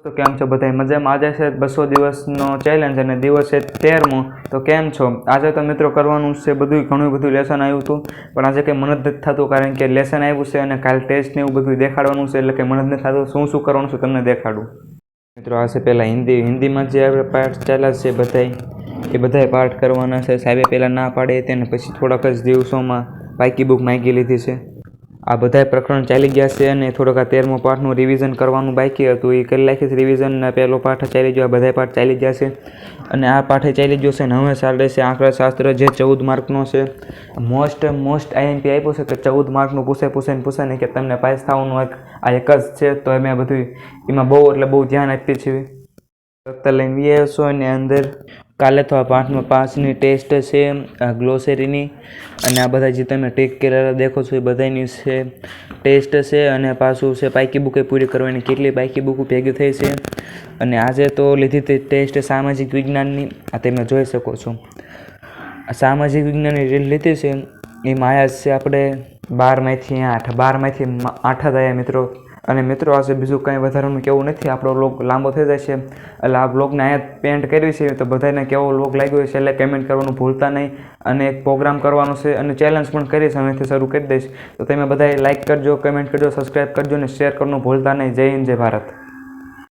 તો કેમ છો બધા મજામાં? આજે છે 200 દિવસનો ચેલેન્જ અને દિવસ છે 13મો. તો કેમ છો? આજે તો મિત્રો કરવાનું છે ઘણું બધું લેસન આવ્યું હતું, પણ આજે કંઈ મન જ નથી થતું કારણ કે લેસન આવ્યું છે અને કાલ ટેસ્ટ ને એવું બધું દેખાડવાનું છે, એટલે કે મન જ નથી થતું શું કરવાનું છે તમને દેખાડું. મિત્રો આ છે પહેલાં હિન્દીમાં જે આપણે પાઠ ચાલ્યા છે બધાય પાઠ કરવાના છે. સાહેબે પહેલાં ના પાડે તેને પછી થોડાક જ દિવસોમાં પાકી બુક માંગી લીધી છે. આ બધાય પ્રકરણ ચાલી ગયા છે અને થોડોક આ 13મો પાઠનું રિવિઝન કરવાનું બાકી હતું, એ કરી નાખીશ રિવિઝન. પહેલો પાઠ ચાલી ગયો, આ બધાય પાઠ ચાલી ગયા છે અને આ પાઠે ચાલી ગયો છે. અને હવે ચાલે છે આંકડાશાસ્ત્ર, જે 14 માર્કનો છે. મોસ્ટ આઈએમપી આપ્યું છે કે 14 માર્કનું પૂછે ને કે તમને પાસ થવાનું આ એક જ છે, તો અમે બધું એમાં બહુ ધ્યાન આપીએ છીએ. લઈને વી આવશો અને અંદર કાલે તો આ પાઠમાં 5ની ટેસ્ટ છે, ગ્લોસરીની, અને આ બધા જે તમે ટીક કરેલા દેખો છો એ બધાની છે ટેસ્ટ છે. અને પાછું છે પાકી બુકે પૂરી કરવાની, કેટલી પાકી બુક ભેગી થઈ છે. અને આજે તો લીધી હતી ટેસ્ટ સામાજિક વિજ્ઞાનની, આ તમે જોઈ શકો છો. સામાજિક વિજ્ઞાનની લીધી છે એમાં આવ્યા છે આપણે 12માંથી 8, 12માંથી 8 જ આવ્યા મિત્રો. અને મિત્રો આજે બીજું કાંઈ વધારાનું કેવું નથી, આપણો વ્લોગ લાંબો થઈ જાય છે, એટલે આ વ્લોગને અહીંયા પેન્ટ કરવી છે. તો બધાને કેવો વ્લોગ લાગ્યો છે એટલે કમેન્ટ કરવાનું ભૂલતા નહીં. અને એક પ્રોગ્રામ કરવાનો છે અને ચેલેન્જ પણ કરીશ, હવેથી શરૂ કરી દઈશ. તો તમે બધાએ લાઇક કરજો, કમેન્ટ કરજો, સબસ્ક્રાઈબ કરજો અને શેર કરવાનું ભૂલતા નહીં. જય હિન્દ, જય ભારત.